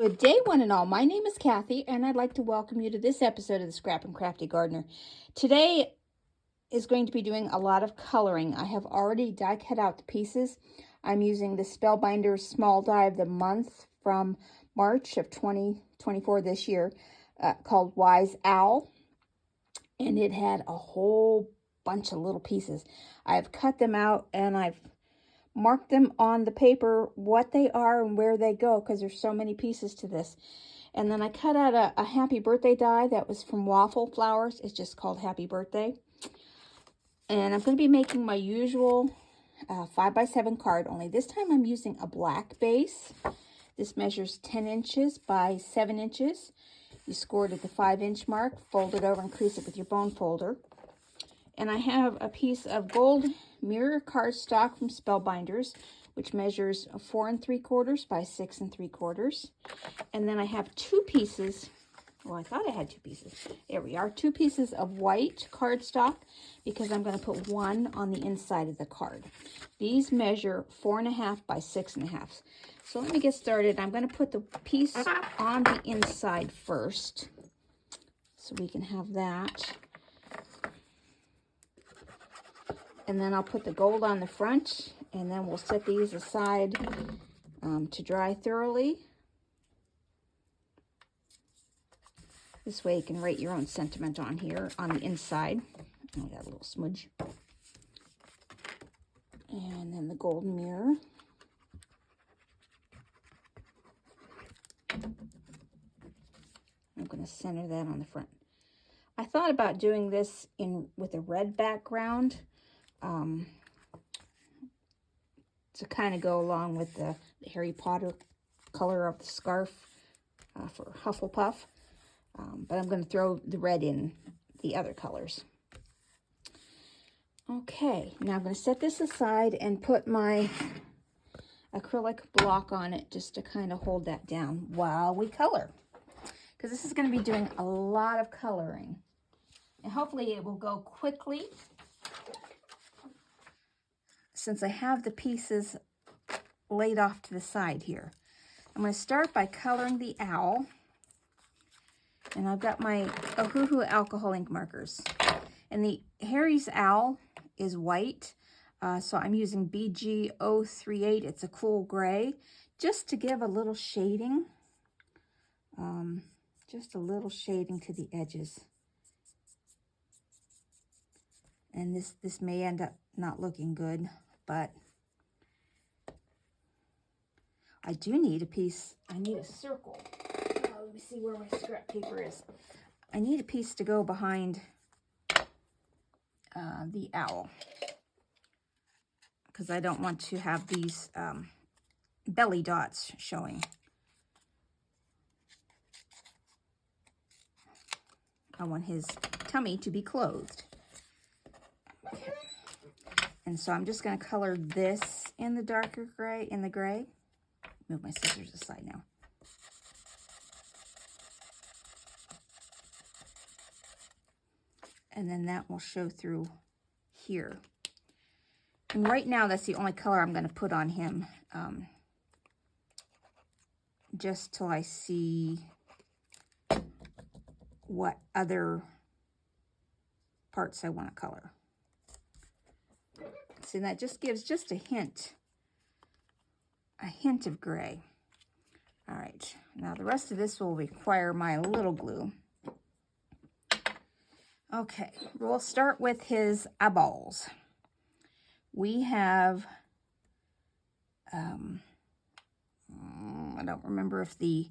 Good day, one and all. My name is Kathy, and I'd like to welcome you to this episode of the Scrap and Crafty Gardener. Today is going to be doing a lot of coloring. I have already die cut out the pieces. I'm using the Spellbinders Small Die of the Month from March of 2024 this year, called Wise Owl, and it had a whole bunch of little pieces. I've cut them out and I've mark them on the paper what they are and where they go, because there's so many pieces to this. And then I cut out a happy birthday die that was from Waffle flowers. It's just called Happy Birthday. And I'm going to be making my usual 5x7 card, only this time I'm using a black base. This measures 10 inches by 7 inches. You score it at the 5-inch mark, fold it over and crease it with your bone folder. And I have a piece of gold mirror cardstock from Spellbinders, which measures 4 3/4 by 6 3/4. And then I have two pieces. Well, I thought I had two pieces. There we are. Two pieces of white cardstock, because I'm going to put one on the inside of the card. These measure 4 1/2 by 6 1/2. So let me get started. I'm going to put the piece on the inside first, so we can have that. And then I'll put the gold on the front, and then we'll set these aside to dry thoroughly. This way you can write your own sentiment on here, on the inside. I got a little smudge. And then the golden mirror. I'm going to center that on the front. I thought about doing this with a red background, to kind of go along with the Harry Potter color of the scarf for Hufflepuff. But I'm going to throw the red in the other colors. Okay, now I'm going to set this aside and put my acrylic block on it just to kind of hold that down while we color. Because this is going to be doing a lot of coloring. And hopefully it will go quickly, since I have the pieces laid off to the side here. I'm going to start by coloring the owl. And I've got my Ohuhu alcohol ink markers. And the Harry's owl is white, so I'm using BG038. It's a cool gray, just to give a little shading. Just a little shading to the edges. And this may end up not looking good, but I do need a piece. I need a circle. Oh, let me see where my scrap paper is. I need a piece to go behind the owl, because I don't want to have these belly dots showing. I want his tummy to be clothed. Okay. And so I'm just going to color this in the darker gray, in the gray. Move my scissors aside now. And then that will show through here. And right now, that's the only color I'm going to put on him, just till I see what other parts I want to color. See, that just gives just a hint of gray. All right, now the rest of this will require my little glue. Okay, we'll start with his eyeballs. We have, I don't remember if the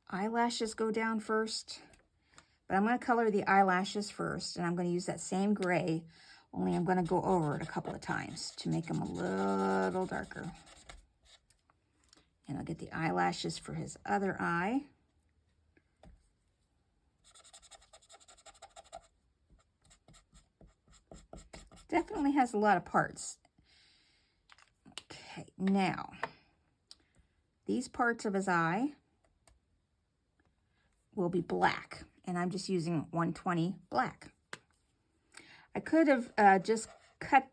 eyelashes go down first, but I'm going to color the eyelashes first, and I'm going to use that same gray, only I'm going to go over it a couple of times to make them a little darker. And I'll get the eyelashes for his other eye. Definitely has a lot of parts. Okay, now, these parts of his eye will be black, and I'm just using 120 black. I could have just cut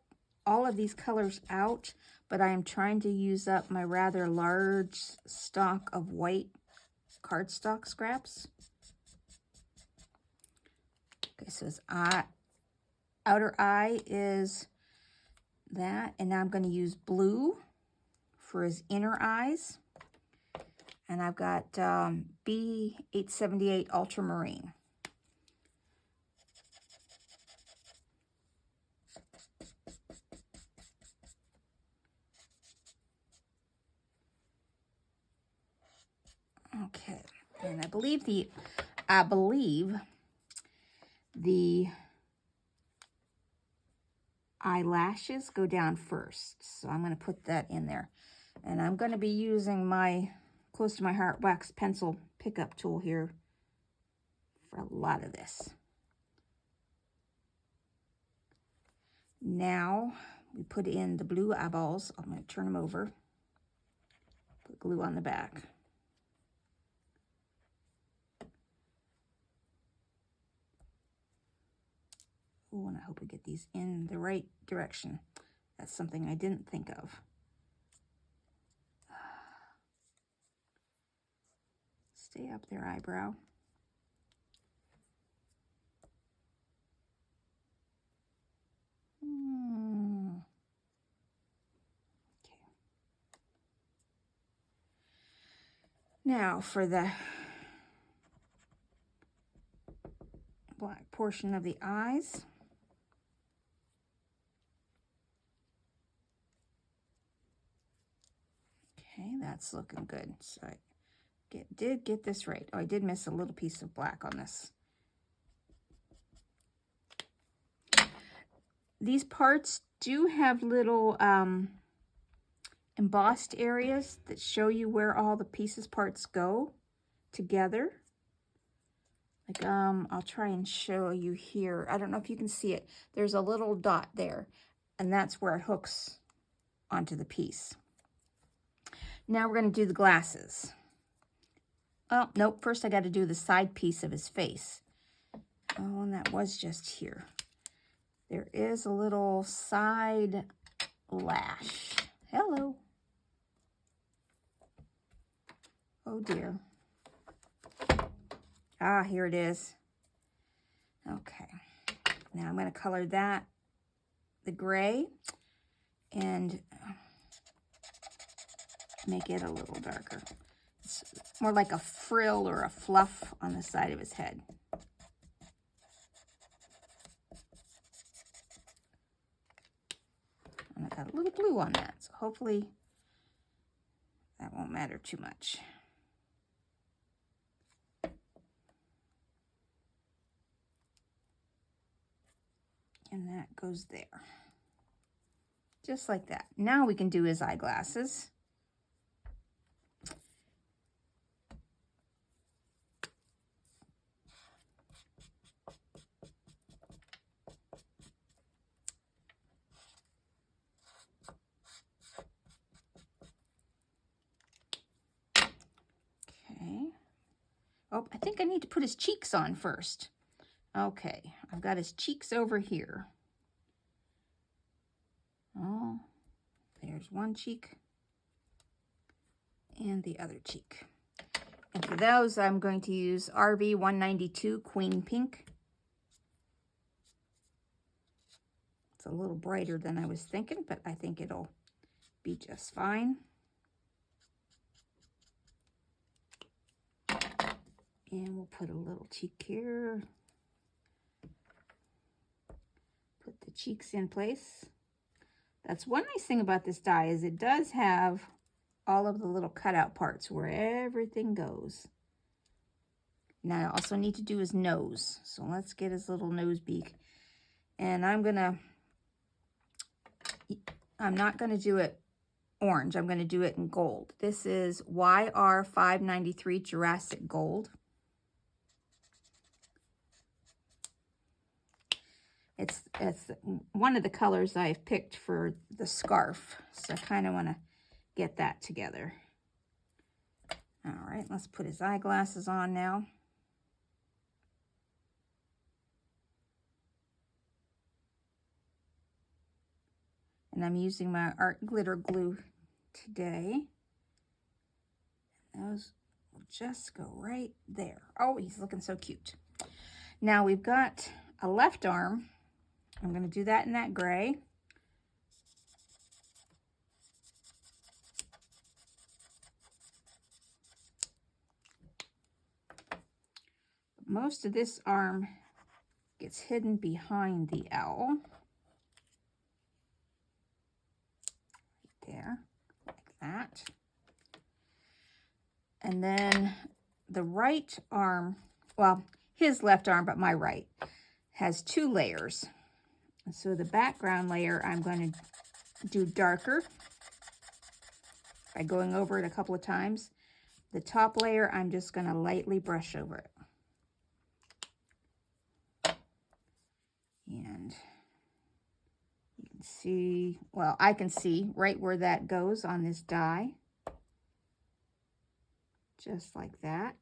all of these colors out, but I am trying to use up my rather large stock of white cardstock scraps. Okay, so his outer eye is that, and now I'm going to use blue for his inner eyes. And I've got B878 Ultramarine. Okay, and I believe the eyelashes go down first, so I'm going to put that in there. And I'm going to be using my close to my heart wax pencil pickup tool here for a lot of this. Now we put in the blue eyeballs. I'm going to turn them over, put glue on the back. Oh, and I hope we get these in the right direction. That's something I didn't think of. Stay up there, eyebrow. Okay. Now for the black portion of the eyes. Okay, that's looking good. So I did get this right. Oh, I did miss a little piece of black on this. These parts do have little embossed areas that show you where all the parts go together. Like, I'll try and show you here. I don't know if you can see it. There's a little dot there, and that's where it hooks onto the piece. Now we're going to do the glasses. Oh, nope. First I got to do the side piece of his face. Oh, and that was just here. There is a little side lash. Hello. Oh dear. Ah, here it is. Okay. Now I'm going to color that the gray and make it a little darker. It's more like a frill or a fluff on the side of his head. And I got a little blue on that, so hopefully that won't matter too much. And that goes there. Just like that. Now we can do his eyeglasses. Okay. Oh, I think I need to put his cheeks on first. Okay, I've got his cheeks over here. Oh, there's one cheek and the other cheek. And for those, I'm going to use RV192 Queen Pink. It's a little brighter than I was thinking, but I think it'll be just fine. And we'll put a little cheek here. Put the cheeks in place. That's one nice thing about this die is it does have all of the little cutout parts where everything goes. Now I also need to do his nose. So let's get his little nose beak. And I'm not gonna do it orange. I'm gonna do it in gold. This is YR593 Juassic Gold. It's one of the colors I've picked for the scarf. So I kind of want to get that together. All right, let's put his eyeglasses on now. And I'm using my art glitter glue today. Those will just go right there. Oh, he's looking so cute. Now we've got a left arm. I'm going to do that in that gray. Most of this arm gets hidden behind the owl. Right there, like that. And then the right arm, well, his left arm, but my right, has 2 layers. And so the background layer I'm going to do darker by going over it a couple of times. The top layer I'm just going to lightly brush over it. And you can see, well, I can see right where that goes on this die. Just like that.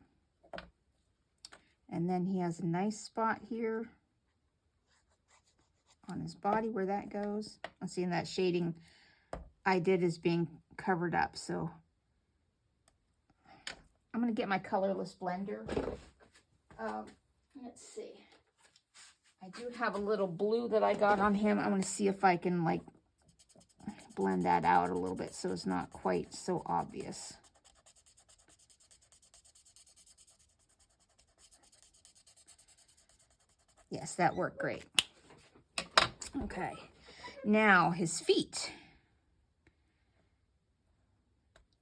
And then he has a nice spot here on his body where that goes. I'm seeing that shading I did is being covered up. So I'm going to get my Colorless Blender. Let's see. I do have a little blue that I got on him. I'm going to see if I can like blend that out a little bit so it's not quite so obvious. Yes, that worked great. Okay, now his feet.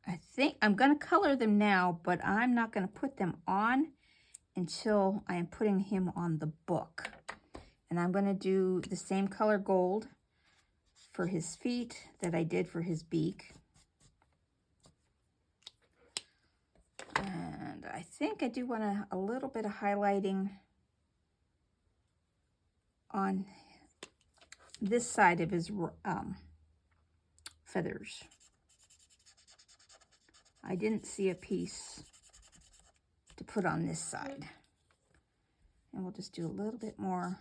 I think I'm going to color them now, but I'm not going to put them on until I am putting him on the book. And I'm going to do the same color gold for his feet that I did for his beak. And I think I do want a little bit of highlighting on this side of his feathers. I didn't see a piece to put on this side. And we'll just do a little bit more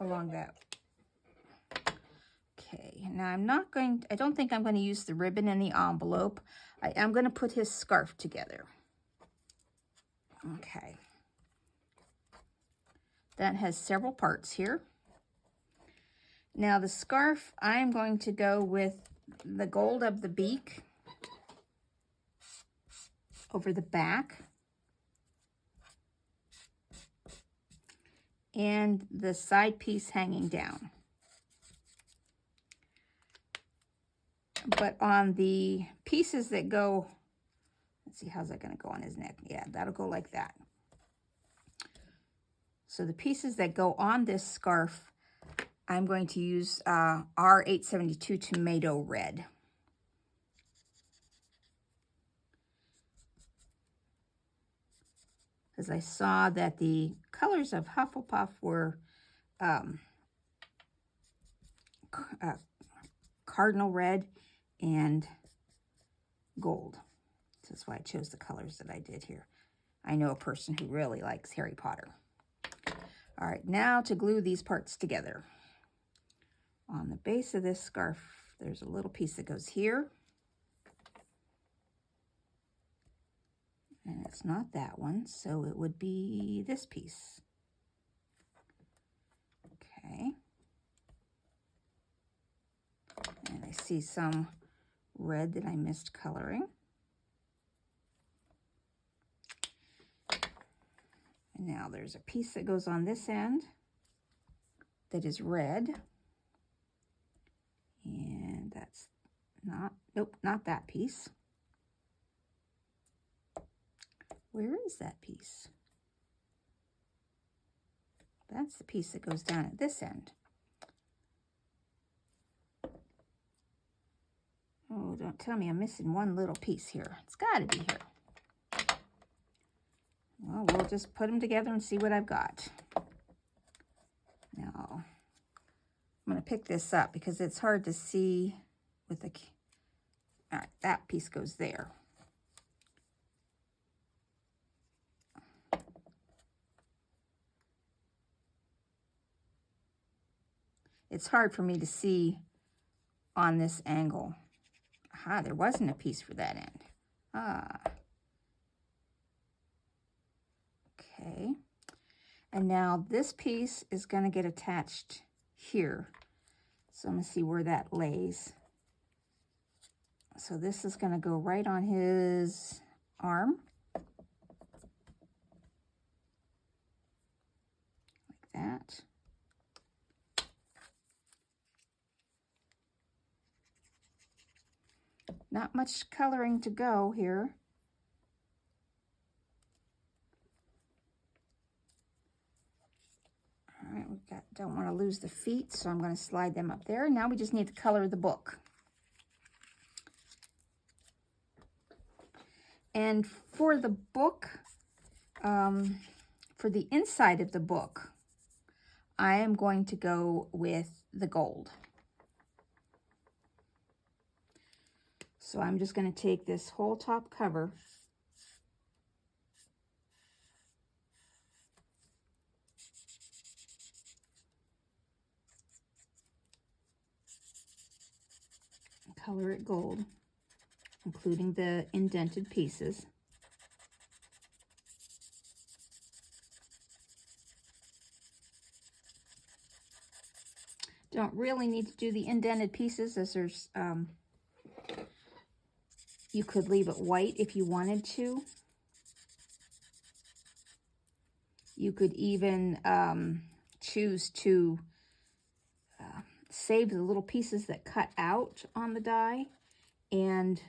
along that. Okay, now I don't think I'm going to use the ribbon in the envelope. I am going to put his scarf together. Okay. That has several parts here. Now the scarf, I'm going to go with the gold of the beak over the back and the side piece hanging down. But on the pieces that go, let's see, how's that going to go on his neck? Yeah, that'll go like that. So the pieces that go on this scarf, I'm going to use R872 Tomato red. Because I saw that the colors of Hufflepuff were cardinal red and gold. That's why I chose the colors that I did here. I know a person who really likes Harry Potter. All right, now to glue these parts together. On the base of this scarf, there's a little piece that goes here. And it's not that one, so it would be this piece. Okay. And I see some red that I missed coloring. And now there's a piece that goes on this end that is red. And that's not, nope, not that piece. Where is that piece? That's the piece that goes down at this end. Oh, don't tell me I'm missing one little piece here. It's got to be here. Well, we'll just put them together and see what I've got. Now, I'm going to pick this up because it's hard to see with the... All right, that piece goes there. It's hard for me to see on this angle. Aha, there wasn't a piece for that end. Ah. Okay. And now this piece is going to get attached here. So I'm going to see where that lays. So this is going to go right on his arm. Like that. Not much coloring to go here. All right, don't want to lose the feet, so I'm going to slide them up there. Now we just need to color the book. And for the book, for the inside of the book, I am going to go with the gold. So I'm just going to take this whole top cover and color it gold, including the indented pieces. Don't really need to do the indented pieces, as there's you could leave it white if you wanted to. You could even choose to save the little pieces that cut out on the die and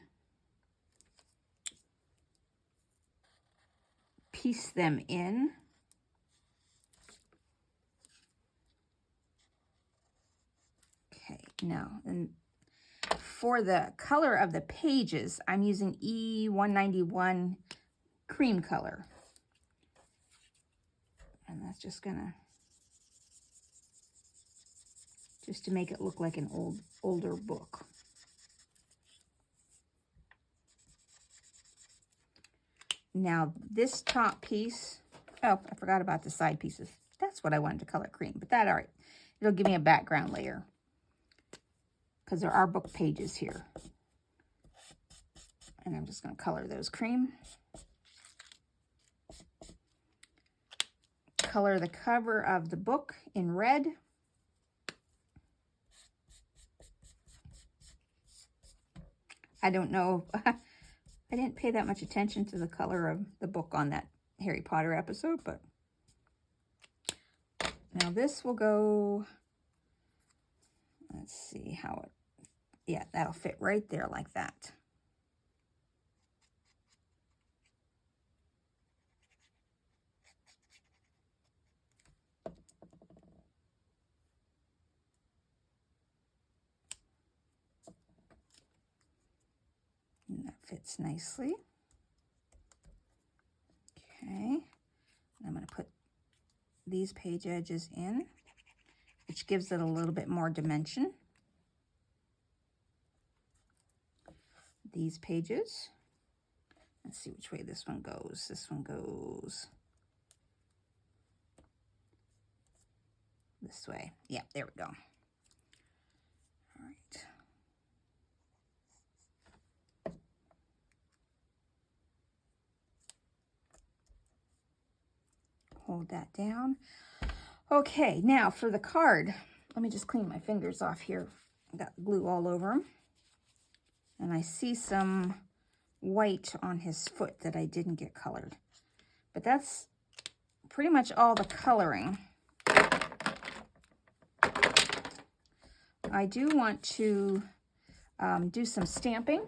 piece them in. Okay, now, and for the color of the pages, I'm using E191 cream color. And that's just gonna, just to make it look like an older book. Now this top piece, oh, I forgot about the side pieces. That's what I wanted to color cream, but all right. It'll give me a background layer, because there are book pages here. And I'm just going to color those cream. Color the cover of the book in red. I don't know, I didn't pay that much attention to the color of the book on that Harry Potter episode, but now this will go, let's see how it, yeah, that'll fit right there like that. And that fits nicely. Okay, I'm going to put these page edges in, which gives it a little bit more dimension. These pages, let's see which way this one goes. This one goes this way. Yeah, there we go. All right. Hold that down. Okay, now for the card, let me just clean my fingers off here. I got glue all over them. And I see some white on his foot that I didn't get colored. But that's pretty much all the coloring. I do want to do some stamping.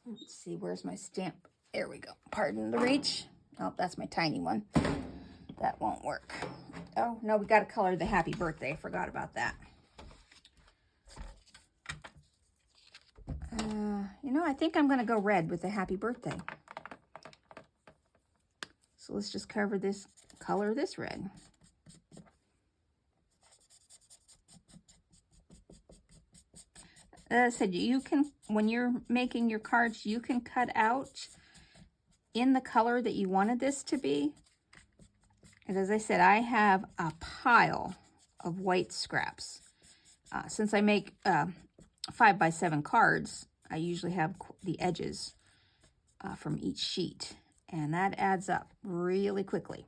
Let's see, where's my stamp? There we go. Pardon the reach. Oh, that's my tiny one. That won't work. Oh, no, we got to color the happy birthday. I forgot about that. You know, I think I'm going to go red with the happy birthday. So let's just color this red. As I said, you can, when you're making your cards, you can cut out in the color that you wanted this to be. And as I said, I have a pile of white scraps. Since I make 5x7 cards, I usually have the edges from each sheet. and that adds up really quickly.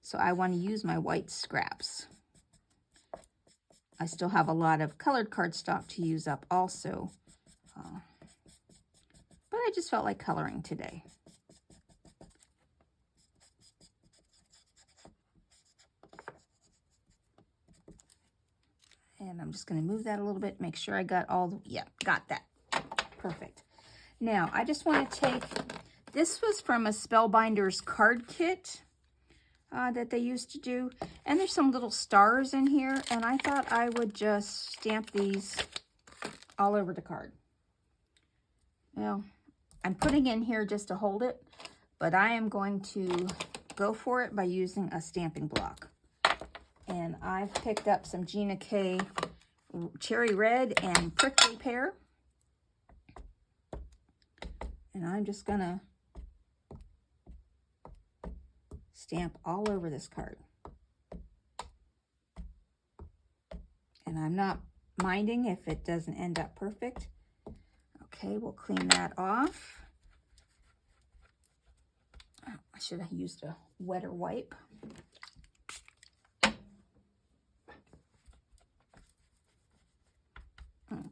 So I want to use my white scraps. I still have a lot of colored cardstock to use up also, but I just felt like coloring today. And I'm just going to move that a little bit, make sure I got all the, yeah, got that. Perfect. Now, I just want to take, this was from a Spellbinders card kit that they used to do. And there's some little stars in here, and I thought I would just stamp these all over the card. Well, I'm putting in here just to hold it, but I am going to go for it by using a stamping block. And I've picked up some GinaK Cherry Red and Prickly Pear. And I'm just gonna stamp all over this card. And I'm not minding if it doesn't end up perfect. Okay, we'll clean that off. Oh, I should have used a wetter wipe.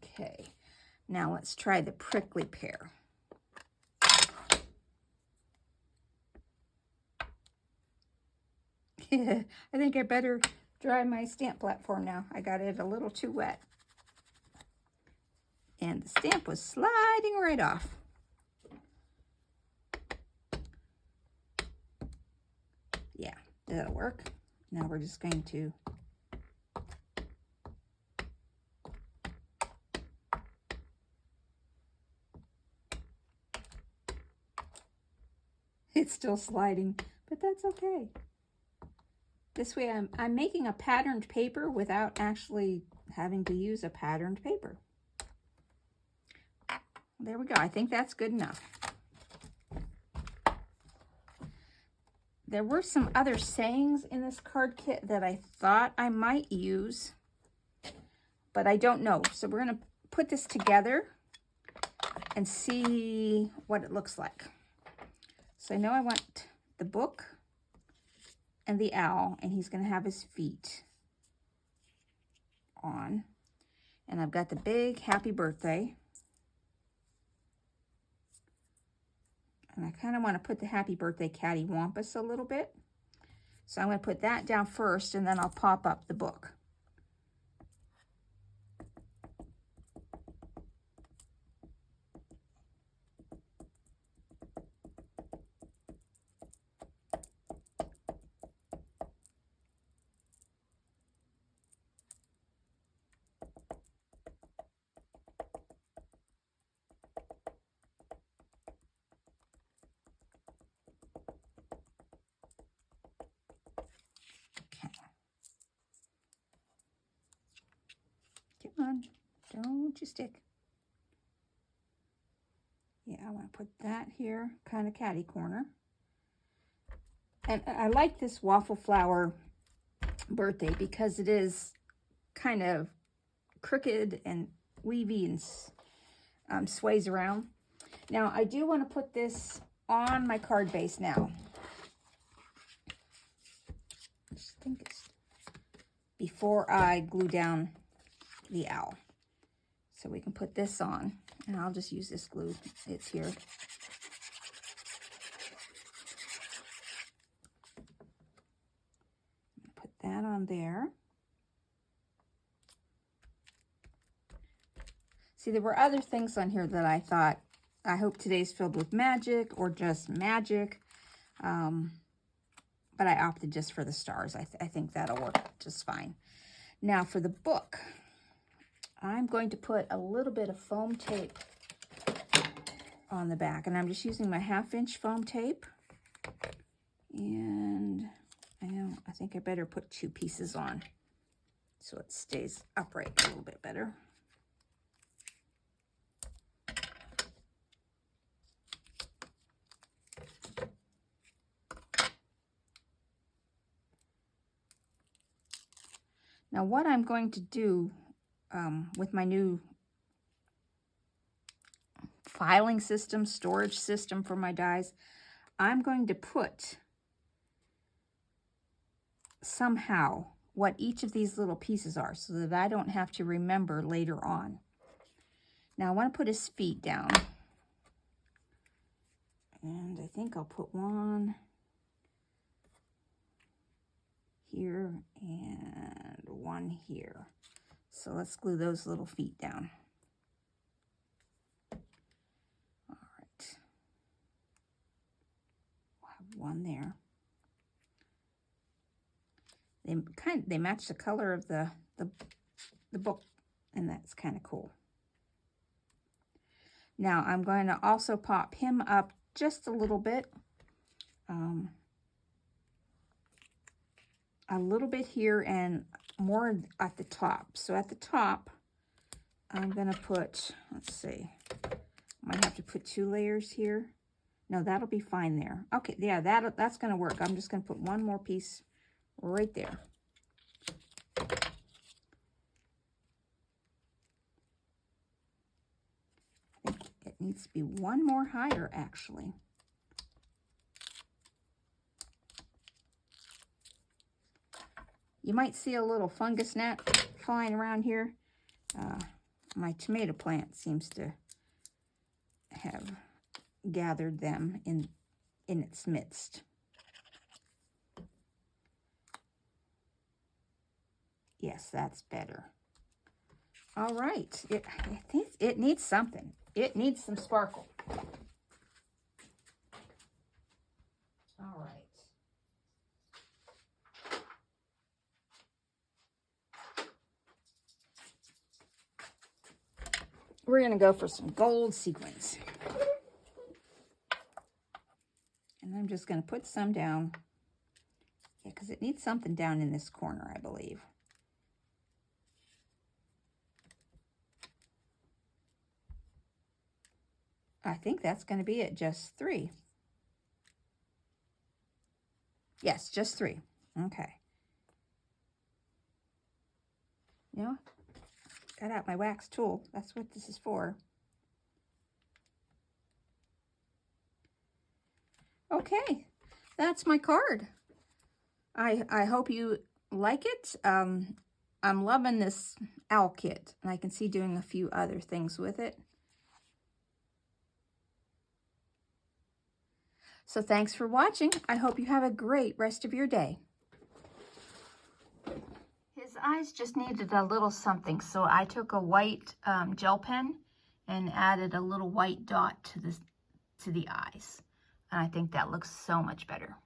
Okay, now let's try the Prickly Pear. I think I better dry my stamp platform now. I got it a little too wet. And the stamp was sliding right off. Yeah, that'll work. Now we're just going to it's still sliding, but that's okay. This way I'm making a patterned paper without actually having to use a patterned paper. There we go. I think that's good enough. There were some other sayings in this card kit that I thought I might use, but I don't know. So we're going to put this together and see what it looks like. So I know I want the book and the owl, and he's going to have his feet on. And I've got the big happy birthday. And I kind of want to put the happy birthday cattywampus a little bit. So I'm going to put that down first, and then I'll pop up the book. Come on, don't you stick. Yeah, I want to put that here, kind of catty corner. And I like this waffle flower birthday because it is kind of crooked and weavy and sways around. Now, I do want to put this on my card base now. I just think it's before I glue down the owl. So we can put this on, and I'll just use this glue. It's here. Put that on there. See, there were other things on here that I thought, I hope today's filled with magic or just magic. But I opted just for the stars. I think that'll work just fine. Now for the book, I'm going to put a little bit of foam tape on the back, and I'm just using my 1/2-inch foam tape. And I think I better put 2 pieces on so it stays upright a little bit better. Now what I'm going to do with my new filing system, storage system for my dies, I'm going to put somehow what each of these little pieces are so that I don't have to remember later on. Now I want to put his feet down. And I think I'll put one here and one here. So let's glue those little feet down. All right. We'll have one there. They match the color of the book, and that's kind of cool. Now I'm going to also pop him up just a little bit. A little bit here and more at the top. So at the top, I'm gonna put, let's see, might have to put 2 layers here. No, that'll be fine there. Okay, yeah, that's gonna work. I'm just gonna put one more piece right there. I think it needs to be one more higher, actually. You might see a little fungus gnat flying around here. My tomato plant seems to have gathered them in its midst. Yes, that's better. All right, it needs something. It needs some sparkle. All right. We're going to go for some gold sequins. And I'm just going to put some down. Yeah, because it needs something down in this corner, I believe. I think that's going to be it, just 3. Yes, just 3. Okay. You know, got out my wax tool. That's what this is for. Okay, that's my card. I hope you like it. I'm loving this owl kit, and I can see doing a few other things with it. So thanks for watching. I hope you have a great rest of your day. His eyes just needed a little something, so I took a white gel pen and added a little white dot to the eyes. And I think that looks so much better.